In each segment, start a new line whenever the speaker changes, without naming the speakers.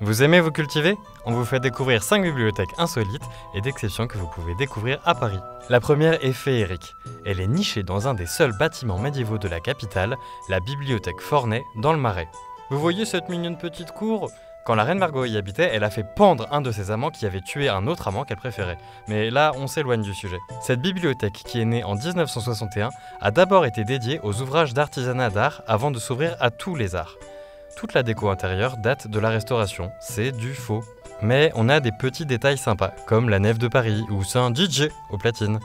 Vous aimez vous cultiver? On vous fait découvrir 5 bibliothèques insolites et d'exception que vous pouvez découvrir à Paris. La première est féerique. Elle est nichée dans un des seuls bâtiments médiévaux de la capitale, la bibliothèque Forney, dans le Marais. Vous voyez cette mignonne petite cour? Quand la reine Margot y habitait, elle a fait pendre un de ses amants qui avait tué un autre amant qu'elle préférait. Mais là, on s'éloigne du sujet. Cette bibliothèque, qui est née en 1961, a d'abord été dédiée aux ouvrages d'artisanat d'art avant de s'ouvrir à tous les arts. Toute la déco intérieure date de la Restauration, c'est du faux. Mais on a des petits détails sympas, comme la nef de Paris ou Saint DJ aux platines.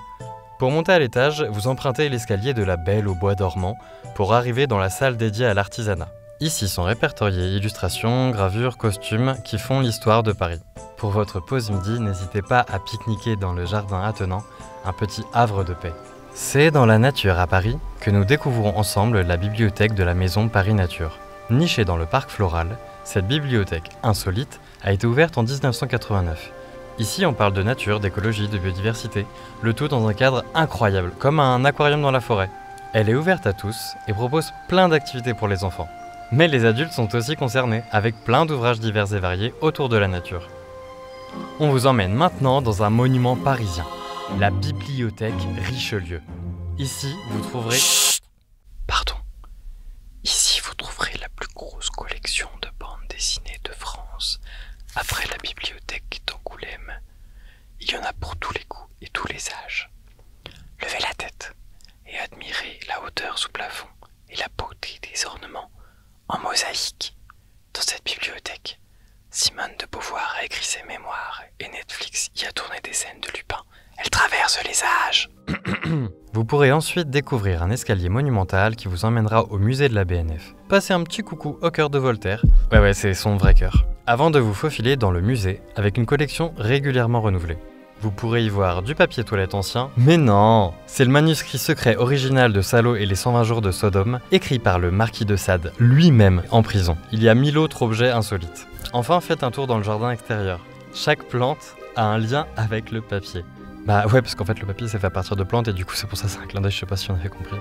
Pour monter à l'étage, vous empruntez l'escalier de la Belle au bois dormant pour arriver dans la salle dédiée à l'artisanat. Ici sont répertoriées illustrations, gravures, costumes qui font l'histoire de Paris. Pour votre pause midi, n'hésitez pas à pique-niquer dans le jardin attenant, un petit havre de paix. C'est dans la nature à Paris que nous découvrons ensemble la bibliothèque de la maison Paris Nature. Nichée dans le parc floral, cette bibliothèque insolite a été ouverte en 1989. Ici, on parle de nature, d'écologie, de biodiversité, le tout dans un cadre incroyable, comme un aquarium dans la forêt. Elle est ouverte à tous et propose plein d'activités pour les enfants. Mais les adultes sont aussi concernés, avec plein d'ouvrages divers et variés autour de la nature. On vous emmène maintenant dans un monument parisien, la bibliothèque Richelieu. Ici, vous trouverez...
Pardon. Ici, vous trouverez la plus grosse collection de bandes dessinées de France, après la bibliothèque d'Angoulême. Il y en a pour tous les goûts et tous les âges. Levez la tête et admirez la hauteur sous plafond et la beauté des ornements en mosaïque. Dans cette bibliothèque, Simone de Beauvoir a écrit ses mémoires et Netflix y a tourné des scènes de Lupin. Elle traverse les âges.
Vous pourrez ensuite découvrir un escalier monumental qui vous emmènera au musée de la BNF. Passez un petit coucou au cœur de Voltaire. Ouais, c'est son vrai cœur. Avant de vous faufiler dans le musée avec une collection régulièrement renouvelée. Vous pourrez y voir du papier toilette ancien, mais non! C'est le manuscrit secret original de Salo et les 120 jours de Sodome, écrit par le marquis de Sade, lui-même en prison. Il y a 1000 autres objets insolites. Enfin, faites un tour dans le jardin extérieur. Chaque plante a un lien avec le papier. Bah ouais, parce qu'en fait le papier c'est fait à partir de plantes et du coup c'est pour ça que c'est un clin d'œil, je sais pas si on avait compris.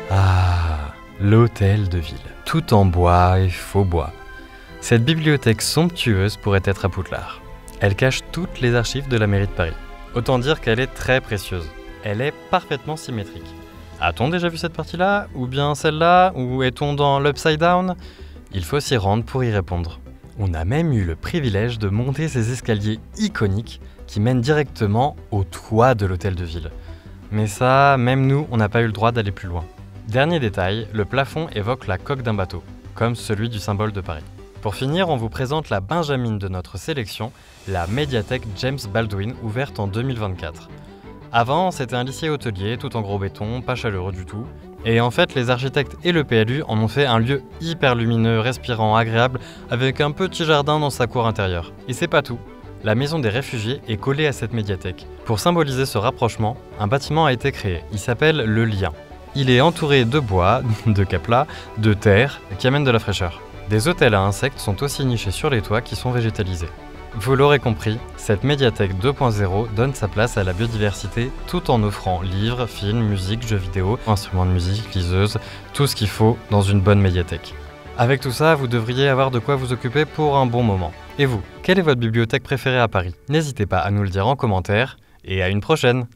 Ah, l'hôtel de ville, tout en bois et faux bois. Cette bibliothèque somptueuse pourrait être à Poudlard. Elle cache toutes les archives de la mairie de Paris. Autant dire qu'elle est très précieuse. Elle est parfaitement symétrique. A-t-on déjà vu cette partie-là? Ou bien celle-là? Ou est-on dans l'Upside Down? Il faut s'y rendre pour y répondre. On a même eu le privilège de monter ces escaliers iconiques qui mènent directement au toit de l'hôtel de ville. Mais ça, même nous, on n'a pas eu le droit d'aller plus loin. Dernier détail, le plafond évoque la coque d'un bateau, comme celui du symbole de Paris. Pour finir, on vous présente la benjamine de notre sélection, la médiathèque James Baldwin, ouverte en 2024. Avant, c'était un lycée hôtelier, tout en gros béton, pas chaleureux du tout. Et en fait, les architectes et le PLU en ont fait un lieu hyper lumineux, respirant, agréable, avec un petit jardin dans sa cour intérieure. Et c'est pas tout. La maison des réfugiés est collée à cette médiathèque. Pour symboliser ce rapprochement, un bâtiment a été créé. Il s'appelle le Lien. Il est entouré de bois, de caplas, de terre, qui amènent de la fraîcheur. Des hôtels à insectes sont aussi nichés sur les toits qui sont végétalisés. Vous l'aurez compris, cette médiathèque 2.0 donne sa place à la biodiversité tout en offrant livres, films, musique, jeux vidéo, instruments de musique, liseuses, tout ce qu'il faut dans une bonne médiathèque. Avec tout ça, vous devriez avoir de quoi vous occuper pour un bon moment. Et vous, quelle est votre bibliothèque préférée à Paris? N'hésitez pas à nous le dire en commentaire, et à une prochaine!